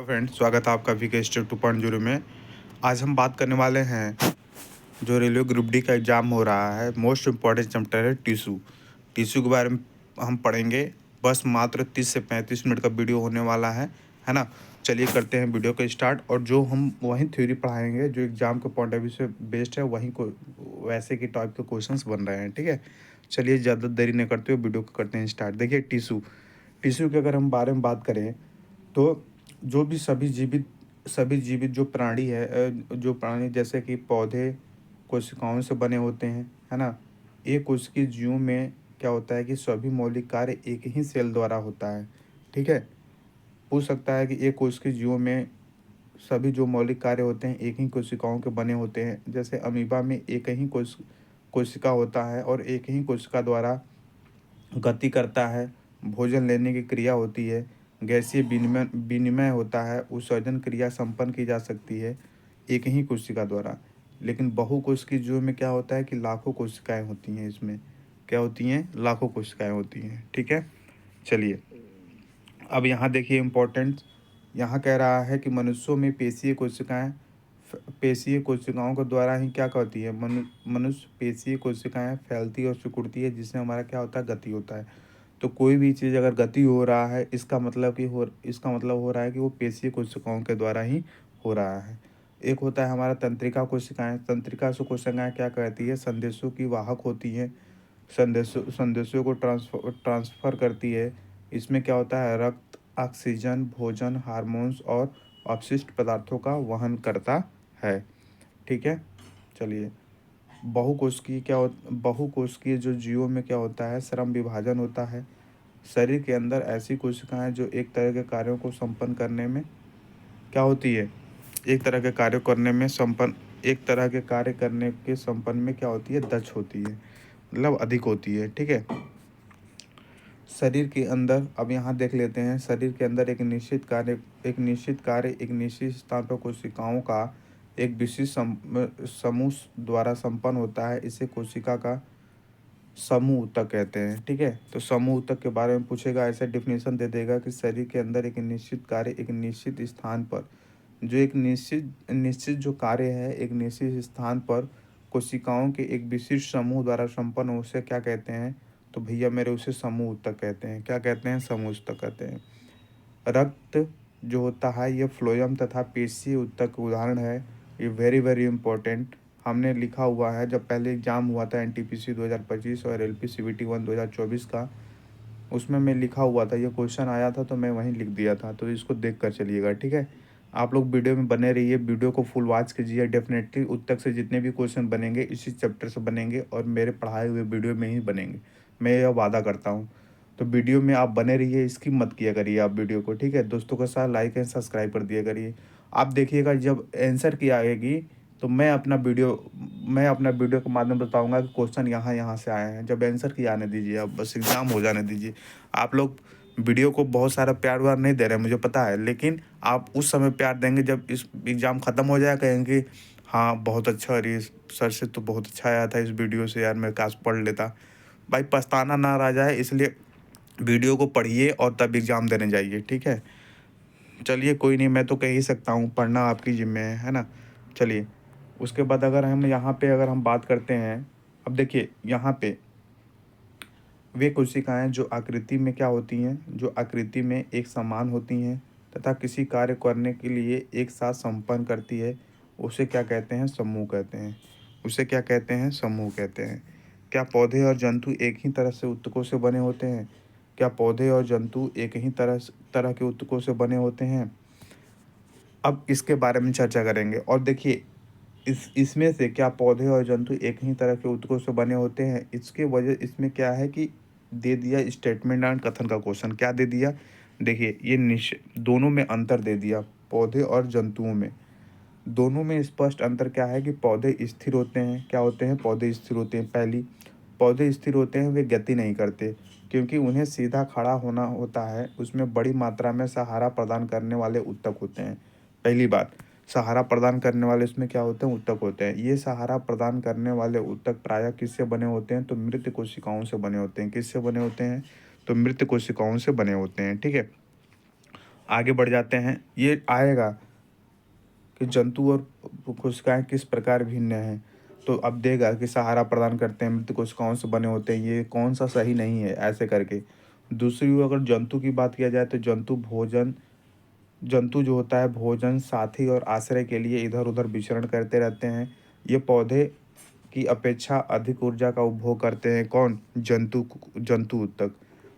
Hello friends, स्वागत है आपका वीके स्टेप 2.0 में। आज हम बात करने वाले हैं जो रेलवे ग्रुप डी का एग्ज़ाम हो रहा है। मोस्ट इम्पॉर्टेंट चैप्टर है टिश्यू। टिश्यू के बारे में हम पढ़ेंगे। बस मात्र 30 से 35 मिनट का वीडियो होने वाला है ना। चलिए करते हैं वीडियो को स्टार्ट। और जो हम वहीं थ्योरी पढ़ाएंगे जो एग्ज़ाम के पॉइंट ऑफ व्यू से बेस्ड है, वहीं को वैसे के टाइप के क्वेश्चंस बन रहे हैं। ठीक है, चलिए ज़्यादा देरी नहीं करते हुए वीडियो को करते हैं स्टार्ट। देखिए टिश्यू टिश्यू के अगर हम बारे में बात करें तो जो भी सभी जीवित जो प्राणी है, जो प्राणी जैसे कि पौधे कोशिकाओं से बने होते हैं, है ना। एक कोशिकीय जीवों में क्या होता है कि सभी मौलिक कार्य एक ही सेल द्वारा होता है। ठीक है, पूछ सकता है कि एक कोशिकीय जीवों में सभी जो मौलिक कार्य होते हैं एक ही कोशिकाओं के बने होते हैं। जैसे अमीबा में एक ही कोशिका होता है और एक ही कोशिका द्वारा गति करता है, भोजन लेने की क्रिया होती है, गैसीय विनिमय विनिमय होता है, उत्सर्जन क्रिया संपन्न की जा सकती है एक ही कोशिका द्वारा। लेकिन बहुकोशिकीय जीवों में क्या होता है कि लाखों कोशिकाएं होती हैं। इसमें क्या होती हैं? लाखों कोशिकाएं होती हैं। ठीक है, चलिए अब यहाँ देखिए इम्पोर्टेंट। यहाँ कह रहा है कि मनुष्यों में पेशीय कोशिकाओं के द्वारा ही क्या कहती है, मनुष्य पेशीय कोशिकाएं फैलती और सिकुड़ती है, जिससे हमारा क्या होता है, गति होता है। तो कोई भी चीज़ अगर गति हो रहा है, इसका मतलब हो रहा है कि वो पेशीय कोशिकाओं के द्वारा ही हो रहा है। एक होता है हमारा तंत्रिका कोशिकाएं। तंत्रिका से कोशिकाएं क्या कहती है, संदेशों की वाहक होती हैं। संदेशों को ट्रांसफ़र करती है। इसमें क्या होता है, रक्त, ऑक्सीजन, भोजन, हार्मोन्स और अपशिष्ट पदार्थों का वहन करता है। ठीक है, चलिए बहुकोशिकीय जो जीवों में क्या होता है, श्रम विभाजन होता है। शरीर के अंदर ऐसी कोशिकाएं जो एक तरह के कार्यों को संपन्न करने में क्या होती है, एक तरह के कार्य करने के संपन्न में क्या होती है, दक्ष होती है, मतलब अधिक होती है। ठीक है, शरीर के अंदर अब यहाँ देख लेते हैं। शरीर के अंदर एक निश्चित स्थान पर कोशिकाओं का एक विशिष्ट समूह द्वारा संपन्न होता है। इसे कोशिका का समूह ऊतक कहते हैं। ठीक है, तो समूह ऊतक के बारे में पूछेगा, ऐसे डिफिनेशन दे देगा कि शरीर के अंदर एक निश्चित कार्य एक निश्चित स्थान पर जो एक निश्चित निश्चित जो कार्य है एक निश्चित स्थान पर कोशिकाओं के एक विशिष्ट समूह द्वारा संपन्न हो, उसे क्या कहते हैं, तो भैया मेरे उसे समूह ऊतक कहते हैं। क्या कहते हैं? समूह ऊतक कहते हैं। रक्त जो होता है ये फ्लोएम तथा पेशीय ऊतक उदाहरण है। ये वेरी वेरी इंपॉर्टेंट हमने लिखा हुआ है। जब पहले एग्जाम हुआ था एनटीपीसी 2025 और एलपी सीबीटी 1 2024 का, उसमें मैं लिखा हुआ था, ये क्वेश्चन आया था तो मैं वहीं लिख दिया था। तो इसको देख कर चलिएगा। ठीक है, आप लोग वीडियो में बने रहिए, वीडियो को फुल वॉच कीजिए। डेफिनेटली उत्तक से जितने भी क्वेश्चन बनेंगे इसी चैप्टर से बनेंगे और मेरे पढ़ाए हुए वीडियो में ही बनेंगे, मैं यह वादा करता हूँ। तो वीडियो में आप बने रहिए, स्किप मत किया करिए आप वीडियो को। ठीक है, दोस्तों के साथ लाइक एंड सब्सक्राइब कर दिया करिए। आप देखिएगा जब आंसर की आएगी तो मैं अपना वीडियो के माध्यम बताऊंगा कि क्वेश्चन यहाँ यहाँ से आए हैं। जब आंसर की आने दीजिए, आप बस एग्ज़ाम हो जाने दीजिए। आप लोग वीडियो को बहुत सारा प्यार व्यार नहीं दे रहे हैं, मुझे पता है, लेकिन आप उस समय प्यार देंगे जब इस एग्ज़ाम ख़त्म हो जाए, कहेंगे हाँ बहुत अच्छा, अरे सर से तो बहुत अच्छा आया था, इस वीडियो से यार मैं काश पढ़ लेता। भाई पछताना ना रह जाए, इसलिए वीडियो को पढ़िए और तब एग्ज़ाम देने जाइए। ठीक है, चलिए कोई नहीं, मैं तो कह ही सकता हूँ, पढ़ना आपकी जिम्मे है ना। चलिए उसके बाद अगर हम बात करते हैं, अब देखिए यहाँ पे वे कोशिकाएं जो आकृति में क्या होती हैं, जो आकृति में एक समान होती हैं तथा किसी कार्य करने के लिए एक साथ संपन्न करती है, उसे क्या कहते हैं, समूह कहते हैं। उसे क्या कहते हैं, समूह कहते हैं। क्या पौधे और जंतु एक ही तरह से ऊतकों से बने होते हैं? क्या पौधे और जंतु एक ही तरह के ऊतकों से बने होते हैं? अब इसके बारे में चर्चा करेंगे। और देखिए इसमें से क्या पौधे और जंतु एक ही तरह के ऊतकों से बने होते हैं, इसके वजह इसमें क्या है कि दे दिया स्टेटमेंट एंड कथन का क्वेश्चन। क्या दे दिया? देखिए ये दोनों में अंतर दे दिया। पौधे और जंतुओं में, दोनों में स्पष्ट अंतर क्या है कि पौधे स्थिर होते हैं। क्या होते हैं? पौधे स्थिर होते हैं। पहली, पौधे स्थिर होते हैं, वे गति नहीं करते क्योंकि उन्हें सीधा खड़ा होना होता है। उसमें बड़ी मात्रा में सहारा प्रदान करने वाले ऊतक होते हैं। पहली बात, सहारा प्रदान करने वाले इसमें क्या होते हैं, ऊतक होते हैं। ये सहारा प्रदान करने वाले ऊतक प्रायः किससे बने होते हैं, तो मृत कोशिकाओं से बने होते हैं। किससे बने होते हैं? तो मृत कोशिकाओं से बने होते हैं। ठीक है, आगे बढ़ जाते हैं। ये आएगा कि जंतु और कोशिकाएं किस प्रकार भिन्न हैं। तो अब देगा कि सहारा प्रदान करते हैं, मृत कोशिकाओं से बने होते हैं, ये कौन सा सही नहीं है, ऐसे करके। दूसरी ओर अगर जंतु की बात किया जाए तो जंतु जो होता है भोजन, साथी और आश्रय के लिए इधर उधर विचरण करते रहते हैं। ये पौधे की अपेक्षा अधिक ऊर्जा का उपभोग करते हैं। कौन? जंतु ऊतक।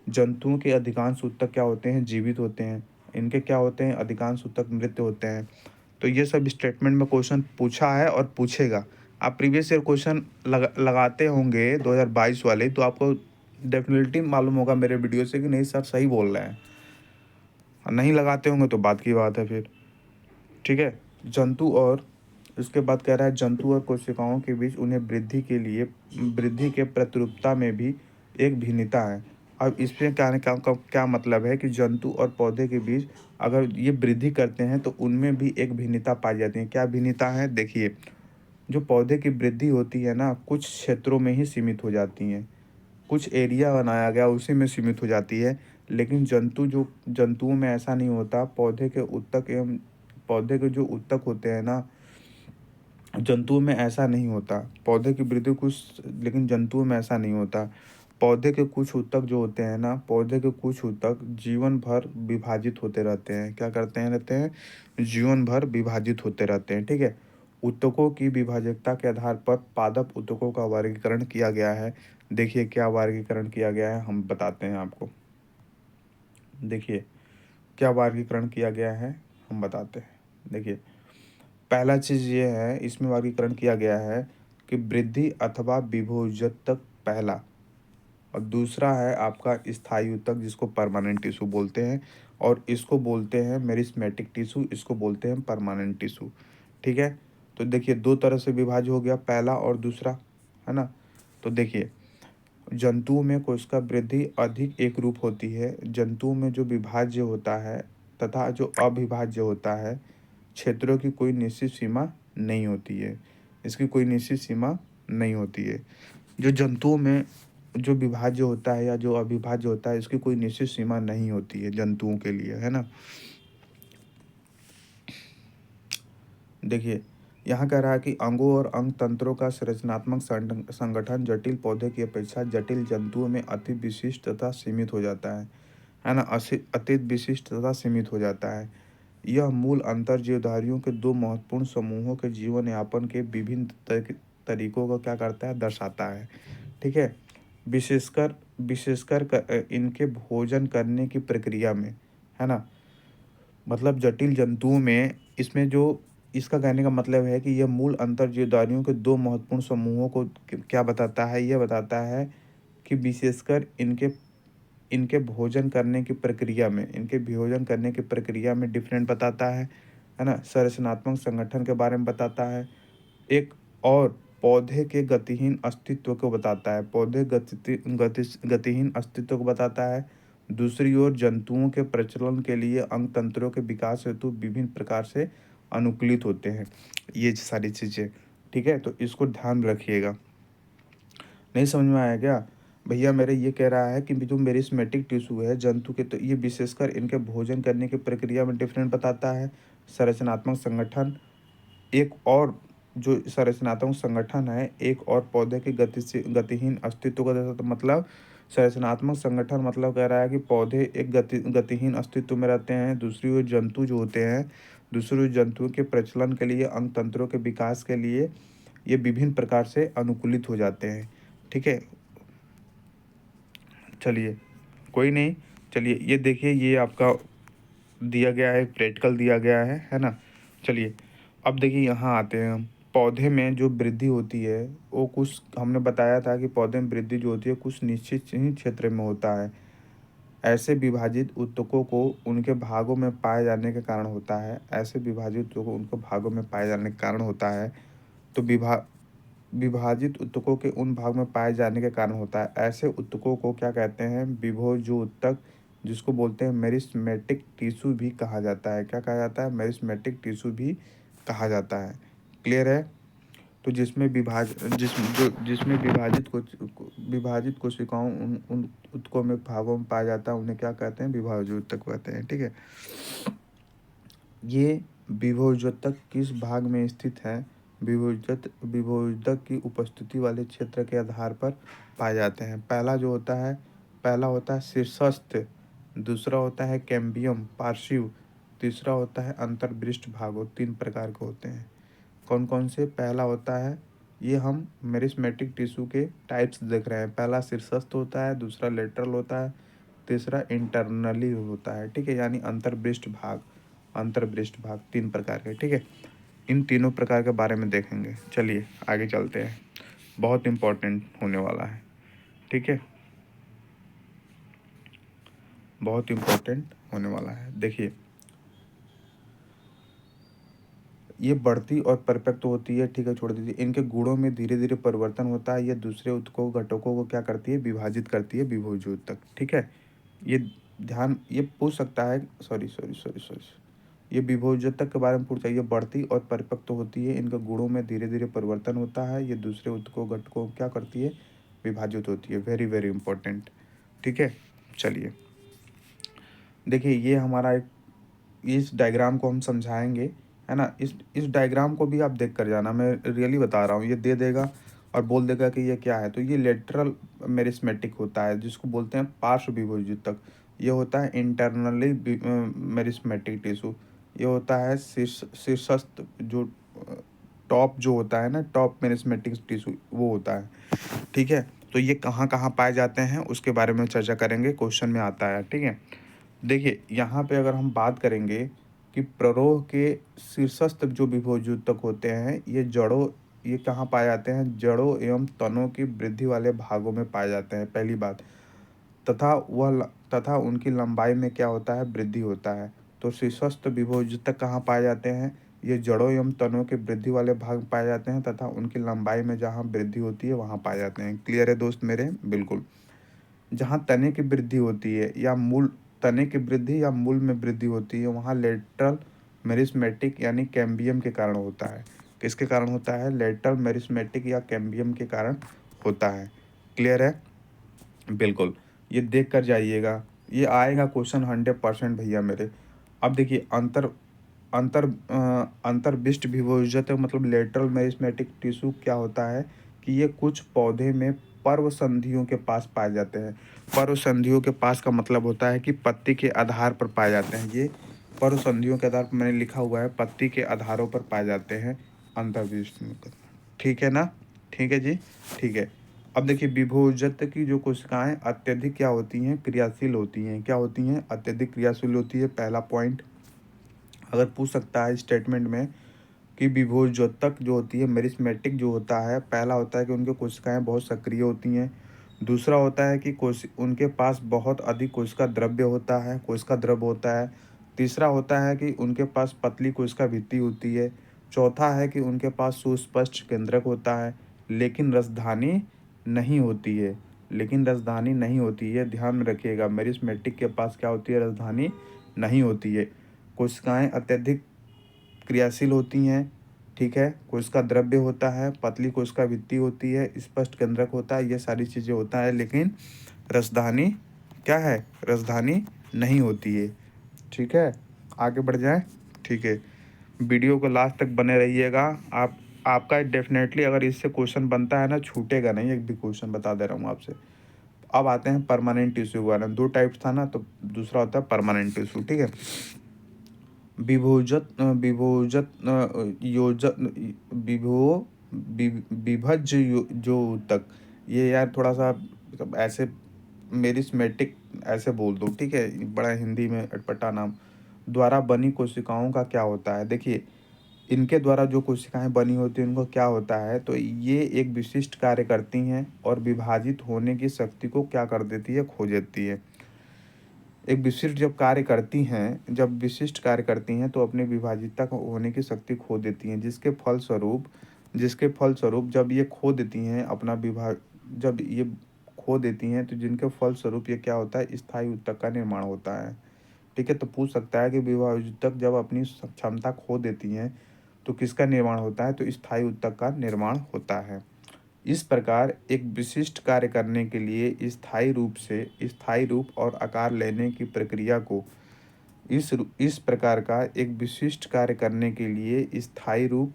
जंतुओं के अधिकांश ऊतक क्या होते हैं? जीवित होते हैं। इनके क्या होते हैं? अधिकांश ऊतक मृत होते हैं। तो ये सब स्टेटमेंट में क्वेश्चन पूछा है और पूछेगा। आप प्रीवियस ईयर क्वेश्चन लगाते होंगे 2022 वाले, तो आपको डेफिनेटली मालूम होगा मेरे वीडियो से कि नहीं सर सही बोल रहे हैं। और नहीं लगाते होंगे तो बात की बात है फिर। ठीक है। जंतु और उसके बाद कह रहा है जंतु और कोशिकाओं के बीच उन्हें वृद्धि के प्रतिरूपता में भी एक भिन्नता है। अब इसमें क्या मतलब है कि जंतु और पौधे के बीच अगर ये वृद्धि करते हैं तो उनमें भी एक भिन्नता पाई जाती है। क्या भिन्नता है? देखिए, जो पौधे की वृद्धि होती है ना, कुछ क्षेत्रों में ही सीमित हो जाती हैं। कुछ एरिया बनाया गया उसी में सीमित हो जाती है। लेकिन जंतुओं में ऐसा नहीं होता। पौधे के जो ऊतक होते हैं ना, जंतुओं में ऐसा नहीं होता। पौधे की वृद्धि कुछ, लेकिन जंतुओं में ऐसा नहीं होता। पौधे के कुछ ऊतक जो होते हैं ना, पौधे के कुछ ऊतक जीवन भर विभाजित होते रहते हैं। क्या करते हैं? रहते हैं, जीवन भर विभाजित होते रहते हैं। ठीक है। ऊतकों की विभाजकता के आधार पर पादप ऊतकों का वर्गीकरण किया गया है। देखिए क्या वर्गीकरण किया गया है, हम बताते हैं आपको। देखिए क्या वर्गीकरण किया गया है, हम बताते हैं। देखिए, पहला चीज़ ये है, इसमें वर्गीकरण किया गया है कि वृद्धि अथवा विभोजक तक पहला, और दूसरा है आपका स्थायी ऊतक जिसको परमानेंट टिश्यू बोलते हैं, और इसको बोलते हैं मेरिस्मेटिक टिश्यू, इसको बोलते हैं परमानेंट टिश्यू। ठीक है। तो देखिए दो तरह से विभाज्य हो गया, पहला और दूसरा, है ना। तो देखिए, जंतुओं में कोशिका वृद्धि अधिक एक रूप होती है। जंतुओं में जो विभाज्य होता है तथा जो अविभाज्य होता है, क्षेत्रों की कोई निश्चित सीमा नहीं होती है। इसकी कोई निश्चित सीमा नहीं होती है। जो जंतुओं में जो विभाज्य होता है या जो अविभाज्य होता है, इसकी कोई निश्चित सीमा नहीं होती है जंतुओं के लिए, है ना। देखिए यहाँ कह रहा है कि अंगों और अंग तंत्रों का संरचनात्मक संगठन जटिल पौधे की अपेक्षा जटिल जंतुओं में अति विशिष्ट तथा सीमित हो जाता है ना। अति विशिष्ट तथा सीमित हो जाता है। यह मूल अंतर जीवधारियों के दो महत्वपूर्ण समूहों के जीवन यापन के विभिन्न तरीकों को क्या करता है? दर्शाता है। ठीक है। विशेषकर विशेषकर इनके भोजन करने की प्रक्रिया में, है ना। मतलब जटिल जंतुओं में इसमें जो, इसका कहने का मतलब है कि यह मूल अंतर जीवधारियों के दो महत्वपूर्ण समूहों को क्या बताता है? यह बताता है कि विशेषकर इनके इनके भोजन करने की प्रक्रिया में, इनके भोजन करने की प्रक्रिया में डिफरेंट बताता है ना। संरचनात्मक संगठन के बारे में बताता है। एक और पौधे के गतिहीन अस्तित्व को बताता है। गतिहीन अस्तित्व को बताता है। दूसरी ओर जंतुओं के प्रचलन के लिए अंग तंत्रों के विकास हेतु विभिन्न प्रकार से अनुकूलित होते हैं। ये सारी चीज़ें, ठीक है। तो इसको ध्यान रखिएगा। नहीं समझ में आया क्या भैया? मेरे ये कह रहा है कि जो मेरिस्मेटिक टिश्यू है जंतु के, तो ये विशेषकर इनके भोजन करने की प्रक्रिया में डिफरेंट बताता है। संरचनात्मक संगठन, एक और जो संरचनात्मक संगठन है, एक और पौधे के गतिहीन अस्तित्व का दर्शाता, मतलब संरचनात्मक संगठन मतलब कह रहा है कि पौधे एक गतिहीन अस्तित्व में रहते हैं। दूसरी ओर जंतु जो होते हैं, दूसरी ओर जंतुओं के प्रचलन के लिए, अंग तंत्रों के विकास के लिए ये विभिन्न प्रकार से अनुकूलित हो जाते हैं। ठीक है। चलिए कोई नहीं, चलिए ये देखिए, ये आपका दिया गया है, प्रैक्टिकल दिया गया है ना। चलिए अब देखिए यहाँ आते हैं हम। पौधे में जो वृद्धि होती है वो कुछ, हमने बताया था कि पौधे में वृद्धि जो होती है कुछ निश्चित ही क्षेत्र में होता है। ऐसे विभाजित ऊतकों को उनके भागों में पाए जाने के कारण होता है। ऐसे विभाजित ऊतकों को उनके भागों में पाए जाने के कारण होता है। तो विभाजित ऊतकों के उन भाग में पाए जाने के कारण होता है। ऐसे ऊतकों को क्या कहते हैं? विभोज्य ऊतक, जिसको बोलते हैं मेरिस्मेटिक टिश्यू भी कहा जाता है। क्या कहा जाता है? मेरिस्मेटिक टिश्यू भी कहा जाता है। क्लियर है? तो जिसमें विभाजित कोशिकाओं उन उन ऊतकों में भागों में पाया जाता है उन्हें क्या कहते हैं? विभाजोत्तक कहते हैं। ठीक है, ये विभोजोतक किस भाग में स्थित है? विभोजोतक की उपस्थिति वाले क्षेत्र के आधार पर पाए जाते हैं। पहला होता है शीर्षस्थ, दूसरा होता है कैम्बियम पार्श्व, तीसरा होता है अंतर्पृष्ठ भागों। 3 प्रकार के होते हैं। कौन कौन से? पहला होता है, ये हम मेरिस्मेटिक टिश्यू के टाइप्स देख रहे हैं। पहला शीर्षस्थ होता है, दूसरा लेटरल होता है, तीसरा इंटरनली होता है। ठीक है, यानी अंतर्पृष्ठ भाग 3 प्रकार के। ठीक है, इन तीनों प्रकार के बारे में देखेंगे। चलिए आगे चलते हैं, बहुत इम्पोर्टेंट होने वाला है। ठीक है, बहुत इम्पोर्टेंट होने वाला है। देखिए, ये बढ़ती और परिपक्व होती है। ठीक है, छोड़ दीजिए। इनके गुणों में धीरे धीरे परिवर्तन होता है। ये दूसरे ऊतकों घटकों को क्या करती है? विभाजित करती है विभोजोतक। ठीक है, ये पूछ सकता है। सॉरी, ये विभोजोतक के बारे में पूछता है। ये बढ़ती और परिपक्व होती है। इनके गुणों में धीरे धीरे परिवर्तन होता है। ये दूसरे ऊतकों घटकों को क्या करती है? विभाजित होती है। Very very important. ठीक है, चलिए देखिए, ये हमारा एक, इस डायग्राम को हम समझाएंगे, है ना। इस डायग्राम को भी आप देख कर जाना, मैं रियली बता रहा हूँ। ये दे देगा और बोल देगा कि ये क्या है। तो ये लेटरल मेरिस्मेटिक होता है, जिसको बोलते हैं पार्श्व विभोजोतक। ये होता है इंटरनली मेरिस्मेटिक टिश्यू। ये होता है शीर्षस्थ, जो टॉप जो होता है ना, टॉप मेरिस्मेटिक टिश्यू, वो होता है। ठीक है, तो ये कहाँ कहाँ पाए जाते हैं उसके बारे में चर्चा करेंगे, क्वेश्चन में आता है। ठीक है, देखिए यहाँ पे अगर हम बात करेंगे कि प्ररोह के शीर्षस्थ जो विभोजोतक होते हैं, ये कहाँ पाए जाते हैं? जड़ों एवं तनों की वृद्धि वाले भागों में पाए जाते हैं, पहली बात। तथा उनकी लंबाई में क्या होता है? वृद्धि होता है। तो शीर्षस्थ विभोजोतक कहाँ पाए जाते हैं? ये जड़ों एवं तनों के वृद्धि वाले भाग में पाए जाते हैं, तथा उनकी लंबाई में जहाँ वृद्धि होती है वहाँ पाए जाते हैं। क्लियर है दोस्त मेरे? बिल्कुल। जहाँ तने की वृद्धि या मूल में वृद्धि होती है, वहाँ लेटरल मेरिस्मेटिक यानी कैम्बियम के कारण होता है। किसके कारण होता है? लेटरल मेरिस्मेटिक या कैम्बियम के कारण होता है। क्लियर है? बिल्कुल, ये देख कर जाइएगा, ये आएगा क्वेश्चन 100% भैया मेरे। अब देखिए, अंतर्विष्ट विभोजक मतलब लेटरल मेरिस्मेटिक टिश्यू क्या होता है कि ये कुछ पौधे में पर्व संधियों के पास पाए जाते हैं। पर्व संधियों के पास का मतलब होता है कि पत्ती के आधार पर पाए जाते हैं। ये पर्व संधियों के आधार पर, मैंने लिखा हुआ है, पत्ती के आधारों पर पाए जाते हैं अंतर्विष्ट। ठीक है ना? ठीक है जी, ठीक है। अब देखिए, विभोजक की जो कोशिकाएं अत्यधिक क्या होती हैं? क्रियाशील होती हैं। क्या होती हैं? अत्यधिक क्रियाशील होती है। पहला पॉइंट अगर पूछ सकता है स्टेटमेंट में कि विभोजोतक जो होती है, मेरिस्मेटिक जो होता है, पहला होता है कि उनकी कोशिकाएं बहुत सक्रिय होती हैं। दूसरा होता है कि उनके पास बहुत अधिक कोशिका द्रव्य होता है, कोशिका द्रव्य होता है। तीसरा होता है कि उनके पास पतली कोशिका भित्ति होती है। चौथा है कि उनके पास सुस्पष्ट केंद्रक होता है, लेकिन रसधानी नहीं होती है। ध्यान में रखिएगा, मेरिस्मेटिक के पास क्या होती है? रसधानी नहीं होती है। कोशिकाएं अत्यधिक क्रियाशील होती हैं। ठीक है, कोशिका द्रव्य होता है, पतली कोशिका भित्ति होती है, स्पष्ट केंद्रक होता है, ये सारी चीज़ें होता है, लेकिन रसधानी क्या है? रसधानी नहीं होती है। ठीक है, आगे बढ़ जाए। ठीक है, वीडियो को लास्ट तक बने रहिएगा। आपका डेफिनेटली अगर इससे क्वेश्चन बनता है ना, छूटेगा नहीं एक भी क्वेश्चन, बता दे रहा हूँ आपसे। अब आते हैं परमानेंट टिश्यू के बारे में। 2 टाइप्स था ना, तो दूसरा होता है परमानेंट टिश्यू। ठीक है, विभोजत विभोजत योजत विभो विभज्य जो तक, ये यार थोड़ा सा मतलब ऐसे मेरिस्मेटिक ऐसे बोल दो। ठीक है, बड़ा हिंदी में अटपटा नाम। द्वारा बनी कोशिकाओं का क्या होता है? देखिए, इनके द्वारा जो कोशिकाएं बनी होती हैं उनको क्या होता है? तो ये एक विशिष्ट कार्य करती हैं और विभाजित होने की शक्ति को क्या कर देती है? खो देती है। जब विशिष्ट कार्य करती हैं तो अपनी विभाजितता होने की शक्ति खो देती हैं, जिसके फलस्वरूप जब ये खो देती हैं तो जिनके फलस्वरूप ये क्या होता है? स्थायी ऊतक का निर्माण होता है। ठीक है, तो पूछ सकता है कि विभाजितक जब अपनी क्षमता खो देती हैं तो किसका निर्माण होता है? तो स्थायी ऊतक का निर्माण होता है। इस प्रकार एक विशिष्ट कार्य करने के लिए स्थायी रूप और आकार लेने की प्रक्रिया को इस प्रकार का एक विशिष्ट कार्य करने के लिए स्थायी रूप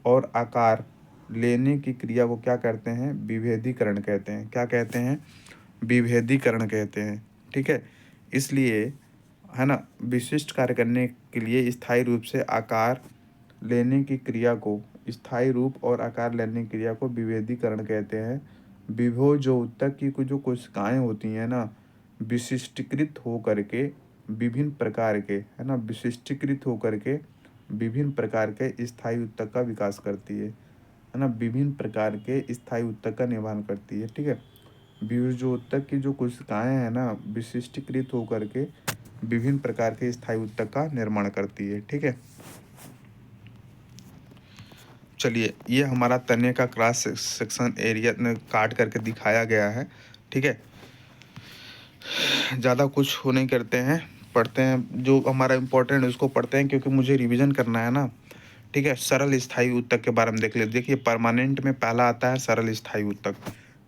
और आकार लेने की क्रिया को क्या कहते हैं? विभेदीकरण कहते हैं। क्या कहते हैं? विभेदीकरण कहते हैं। ठीक है, इसलिए है ना, विशिष्ट कार्य करने के लिए स्थायी रूप और आकार लेने की क्रिया को विभेदीकरण कहते हैं। विभव जो ऊतक की जो कोशिकाएं होती हैं ना, विशिष्टीकृत हो करके विभिन्न प्रकार के है ना विशिष्टीकृत हो करके विभिन्न प्रकार के स्थायी ऊतक का विकास करती है ना, विभिन्न प्रकार के स्थायी ऊतक का निर्माण करती है। ठीक है, जो ऊतक की जो कोशिकाएं हैं ना, विशिष्टीकृत हो करके विभिन्न प्रकार के स्थायी ऊतक का निर्माण करती है। ठीक है, चलिए, ये हमारा तने का क्रॉस सेक्शन एरिया में काट करके दिखाया गया है। ठीक है, ज़्यादा कुछ हो नहीं करते हैं, पढ़ते हैं जो हमारा इम्पोर्टेंट है उसको पढ़ते हैं, क्योंकि मुझे रिवीजन करना है ना। ठीक है, सरल स्थायी ऊतक के बारे में देख ले। देखिए, परमानेंट में पहला आता है सरल स्थायी ऊतक।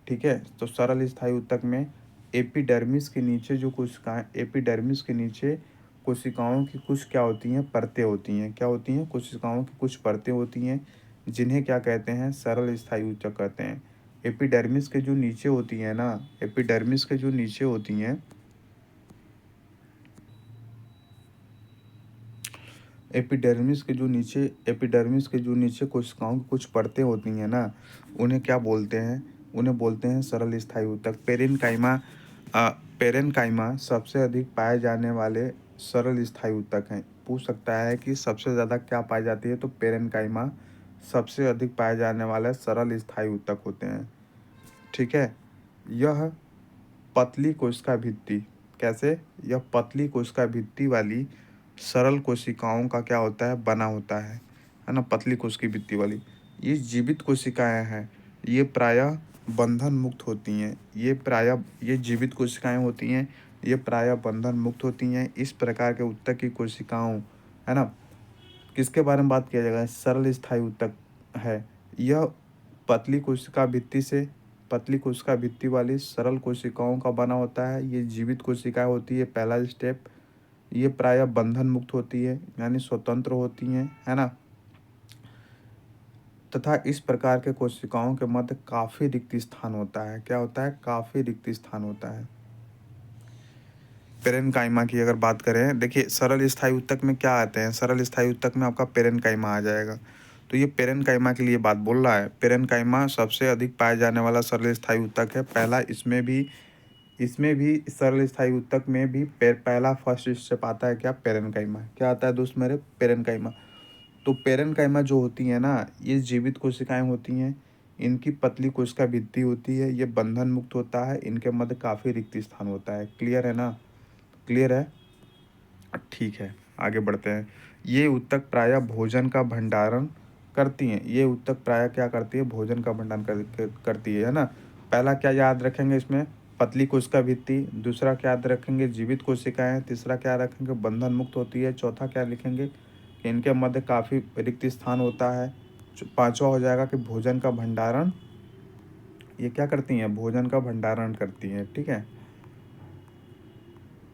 ठीक है, तो सरल स्थायी ऊतक में एपिडर्मिस के नीचे कोशिकाओं की कुछ क्या होती हैं? परतें होती हैं। क्या होती हैं? कोशिकाओं की कुछ परतें होती हैं, जिन्हें क्या कहते हैं? सरल स्थायी ऊतक कहते हैं। एपिडर्मिस के जो नीचे होती हैं ना, एपिडर्मिस के जो नीचे होती हैं, एपिडर्मिस के जो नीचे कोशिकाओं की कुछ परतें होती हैं ना, उन्हें क्या बोलते हैं? उन्हें बोलते हैं सरल स्थायी ऊतक। पेरेनकाइमा सबसे अधिक पाए जाने वाले सरल स्थायी ऊतक हैं। पूछ सकता है कि सबसे ज़्यादा क्या पाई जाती है? तो पेरेनकाइमा सबसे अधिक पाए जाने वाले सरल स्थायी ऊतक होते हैं। ठीक है, यह पतली कोशिका भित्ति, कैसे? यह पतली कोशिका भित्ति वाली सरल कोशिकाओं का क्या होता है? बना होता है ना, पतली कोशिका भित्ति वाली। ये जीवित कोशिकाएं हैं, ये प्रायः बंधन मुक्त होती हैं। ये जीवित कोशिकाएं होती हैं, ये प्रायः बंधन मुक्त होती हैं। इस प्रकार के ऊतक की कोशिकाओं, है ना, किसके बारे में बात किया जाएगा? सरल स्थायी ऊतक है। यह पतली कोशिका भित्ति वाली सरल कोशिकाओं का बना होता है। ये जीवित कोशिकाएं होती है, पहला स्टेप। ये प्रायः बंधन मुक्त होती है, यानी स्वतंत्र होती हैं, है ना, तथा इस प्रकार के कोशिकाओं के मध्य काफी रिक्त स्थान होता है। क्या होता है? काफी रिक्त स्थान होता है। पेरेनकाइमा की अगर बात करें, देखिए सरल स्थायी ऊतक में क्या आते हैं? सरल स्थायी ऊतक में आपका पेरेनकाइमा आ जाएगा। तो ये पेरेनकाइमा के लिए बात बोल रहा है। पेरेनकाइमा सबसे अधिक पाए जाने वाला सरल स्थायी ऊतक है। पहला इसमें भी सरल स्थायी ऊतक में भी पहला फर्स्ट स्टेप आता है क्या? पेरेनकाइमा। क्या आता है दोस्त मेरे? पेरेनकाइमा। तो पेरेनकाइमा जो होती है ना, ये जीवित कोशिकाएं होती हैं, इनकी पतली कोशिका भित्ति होती है, ये बंधन मुक्त होता है, इनके मध्य काफ़ी रिक्त स्थान होता है। क्लियर है ना? क्लियर है? ठीक है, आगे बढ़ते हैं। ये ऊतक प्रायः भोजन का भंडारण करती हैं। ये ऊतक प्रायः क्या करती है? भोजन का भंडारण करती है ना। पहला क्या याद रखेंगे इसमें? पतली कोशिका भित्ति। दूसरा क्या याद रखेंगे? जीवित कोशिकाएं। तीसरा क्या रखेंगे? बंधन मुक्त होती है। चौथा क्या लिखेंगे? कि इनके मध्य काफ़ी रिक्त स्थान होता है। पांचवा हो जाएगा कि भोजन का भंडारण, ये क्या करती हैं? भोजन का भंडारण करती हैं। ठीक है,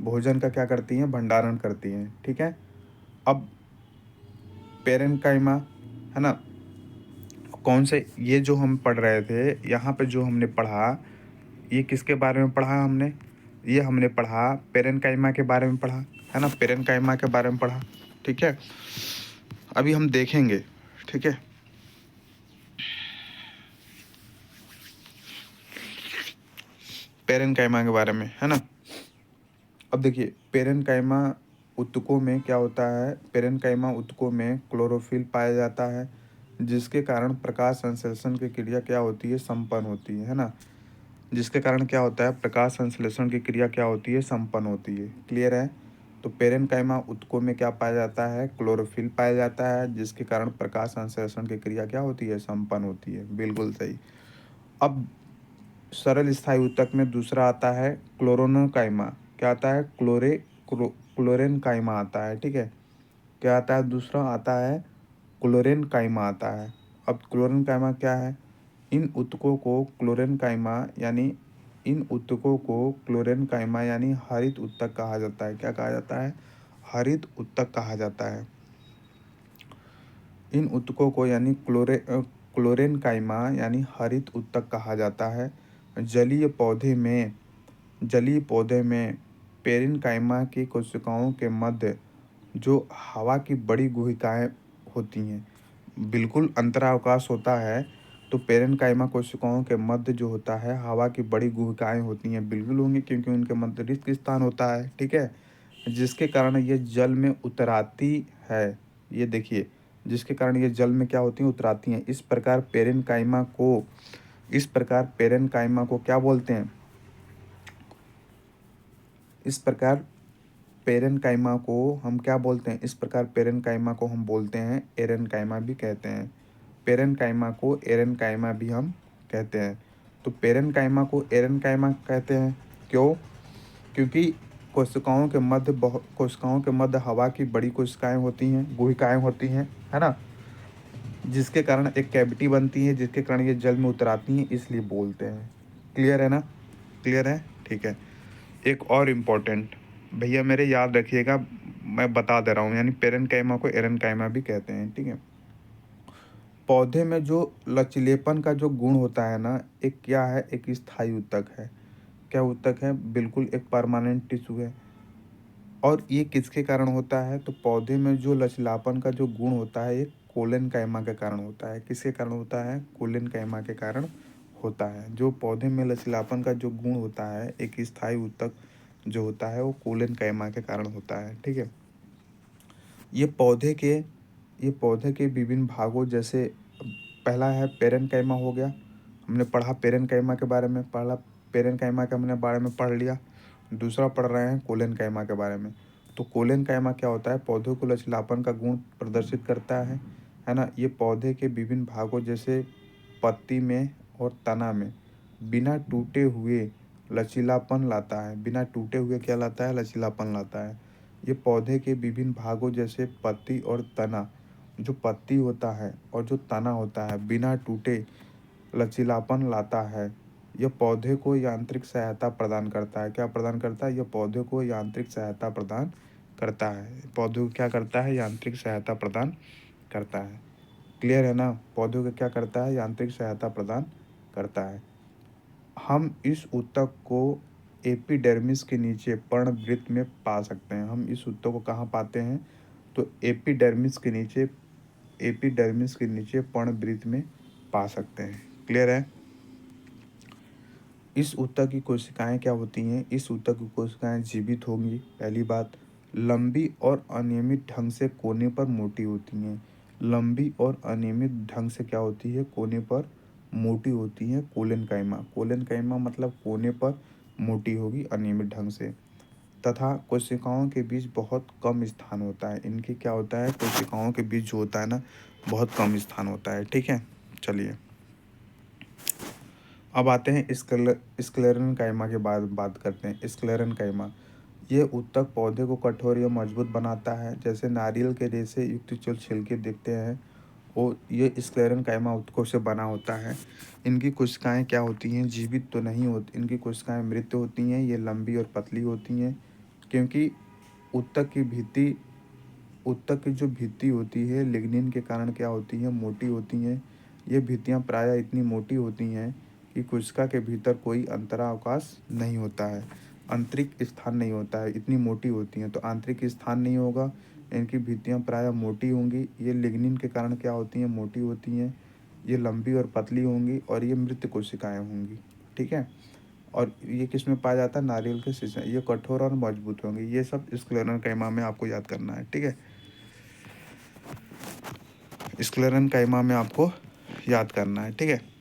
भोजन का क्या करती हैं? भंडारण करती हैं। ठीक है, अब पेरेनकाइमा, है ना, कौन से, ये जो हम पढ़ रहे थे यहाँ पे जो हमने पढ़ा, ये किसके बारे में पढ़ा हमने? ये हमने पढ़ा पेरेनकाइमा के बारे में पढ़ा, है ना, पेरेनकाइमा के बारे में पढ़ा। ठीक है, अभी हम देखेंगे। ठीक है, पेरेनकाइमा के बारे में, है ना। अब देखिए, पेरेनकाइमा ऊतकों में क्या होता है? पेरेनकाइमा ऊतकों में क्लोरोफिल पाया जाता है, जिसके कारण प्रकाश संश्लेषण की क्रिया क्या होती है? संपन्न होती है ना। जिसके कारण क्या होता है? प्रकाश संश्लेषण की क्रिया क्या होती है? संपन्न होती है। क्लियर है? तो पेरेनकाइमा ऊतकों में क्या पाया जाता है? क्लोरोफिल पाया जाता है, जिसके कारण प्रकाश संश्लेषण की क्रिया क्या होती है? संपन्न होती है। बिल्कुल सही। अब सरल स्थायी ऊतक में दूसरा आता है क्लोरोनोकाइमा। क्या आता है? क्लोरेनकाइमा आता है। ठीक है, क्या आता है? दूसरा आता है क्लोरेनकाइमा आता है। अब क्लोरेनकाइमा क्या है? इन ऊतकों को क्लोरेनकाइमा यानी इन ऊतकों को क्लोरेनकाइमा यानी हरित ऊतक कहा जाता है। क्या कहा जाता है? हरित ऊतक कहा जाता है। इन ऊतकों को यानी क्लोरेनकाइमा यानी हरित ऊतक कहा जाता है। जलीय पौधे में पेरेनकाइमा की कोशिकाओं के मध्य जो हवा की बड़ी गुहिकाएं होती हैं, बिल्कुल अंतरावकाश होता है, तो पेरेनकाइमा कोशिकाओं के मध्य जो होता है हवा की बड़ी गुहिकाएं होती हैं, बिल्कुल होंगी, क्योंकि उनके मध्य रिक्त स्थान होता है। ठीक है, जिसके कारण ये जल में उतराती है। ये देखिए, जिसके कारण ये जल में क्या होती हैं? उतराती हैं। इस प्रकार पेरेनकाइमा को क्या बोलते हैं? इस प्रकार पेरेनकाइमा को हम क्या बोलते हैं? इस प्रकार पेरेनकाइमा को हम बोलते हैं एरेनकाइमा भी कहते हैं। पेरेनकाइमा को एरेनकाइमा भी हम कहते हैं। तो पेरेनकाइमा को एरेनकाइमा कहते हैं, क्यों? क्योंकि कोशिकाओं के मध्य हवा की बड़ी कोशिकाएं होती हैं, गुहिकाएं होती हैं, है ना, जिसके कारण एक कैविटी बनती है, जिसके कारण ये जल में उतराती हैं, इसलिए बोलते हैं। क्लियर है ना? क्लियर है? ठीक है। एक और इम्पोर्टेंट, भैया मेरे याद रखिएगा, मैं बता दे रहा हूँ, यानी पेरेनकाइमा को एरेनकाइमा भी कहते हैं। ठीक है। पौधे में जो लचीलेपन का जो गुण होता है ना, एक क्या है? एक स्थायी ऊतक है। क्या ऊतक है? बिल्कुल एक परमानेंट टिश्यू है। और ये किसके कारण होता है? तो पौधे में जो लचीलापन का जो गुण होता है, ये कोलेनकाइमा के कारण होता है। किसके कारण होता है? कोलेनकाइमा के कारण होता है। जो पौधे में लचीलापन का जो गुण होता है, एक स्थायी ऊतक जो होता है, वो कोलेनकाइमा के कारण होता है। ठीक है। ये पौधे के ये पौधे के विभिन्न भागों, जैसे पहला है पेरेनकाइमा हो गया, हमने पढ़ा पेरेनकाइमा के बारे में, पढ़ा पेरेनकाइमा के हमने बारे में पढ़ लिया। दूसरा पढ़ रहे हैं कोलेनकाइमा के बारे में। तो कोलेनकाइमा क्या होता है? पौधों को लचीलापन का गुण प्रदर्शित करता है ना। ये पौधे के विभिन्न भागों जैसे पत्ती में और तना में बिना टूटे हुए लचीलापन लाता है। बिना टूटे हुए क्या लाता है? लचीलापन लाता है। ये पौधे के विभिन्न भागों जैसे पत्ती और तना, जो पत्ती होता है और जो तना होता है, बिना टूटे लचीलापन लाता है। यह पौधे को यांत्रिक सहायता प्रदान करता है। क्या प्रदान करता है? यह पौधे को यांत्रिक सहायता प्रदान करता है। पौधे को क्या करता है? यांत्रिक सहायता प्रदान करता है। क्लियर है ना? पौधे को क्या करता है? यांत्रिक सहायता प्रदान करता है। हम इस ऊतक को एपिडर्मिस के नीचे पर्णवृत्त में पा सकते हैं। हम इस ऊतक को कहाँ पाते हैं? तो एपिडर्मिस के नीचे पर्णवृत्त में पा सकते हैं। क्लियर है? इस ऊतक की कोशिकाएं क्या होती हैं? इस ऊतक की कोशिकाएं जीवित होंगी। पहली बात, लंबी और अनियमित ढंग से कोने पर मोटी होती हैं। लंबी और अनियमित ढंग से क्या होती है? कोने पर मोटी होती हैं। कोलेनकाइमा मतलब कोने पर मोटी होगी अनियमित ढंग से। तथा कोशिकाओं के बीच बहुत कम स्थान होता है। इनके क्या होता है? कोशिकाओं के बीच जो होता है ना, बहुत कम स्थान होता है। ठीक है, चलिए अब आते हैं स्क्लेरेनकाइमा के बाद बात करते हैं। स्क्लेरेनकाइमा, ये ऊतक पौधे को कठोर या मजबूत बनाता है। जैसे नारियल के रेशे युक्त जो छिलके दिखते हैं, वो ये स्क्लेरेनकाइमा ऊतकों से बना होता है। इनकी कोशिकाएं क्या होती हैं? जीवित तो नहीं होती, इनकी कोशिकाएं मृत होती हैं। ये लंबी और पतली होती हैं, क्योंकि ऊतक की जो भित्ति होती है, लिग्निन के कारण क्या होती है? मोटी होती हैं। ये भित्तियाँ प्रायः इतनी मोटी होती हैं कि कोशिका के भीतर कोई अंतरावकाश नहीं होता है, आंतरिक स्थान नहीं होता है, इतनी मोटी होती हैं। तो आंतरिक स्थान नहीं होगा, इनकी भित्तियाँ प्रायः मोटी होंगी। ये लिग्निन के कारण क्या होती हैं? मोटी होती हैं। ये लंबी और पतली होंगी और ये मृत कोशिकाएँ होंगी। ठीक है। और ये किस में पाया जाता है? नारियल के शीशे। ये कठोर और मजबूत होंगे। ये सब स्क्लेरेनकाइमा में आपको याद करना है। ठीक है, स्क्लेरेनकाइमा में आपको याद करना है। ठीक है।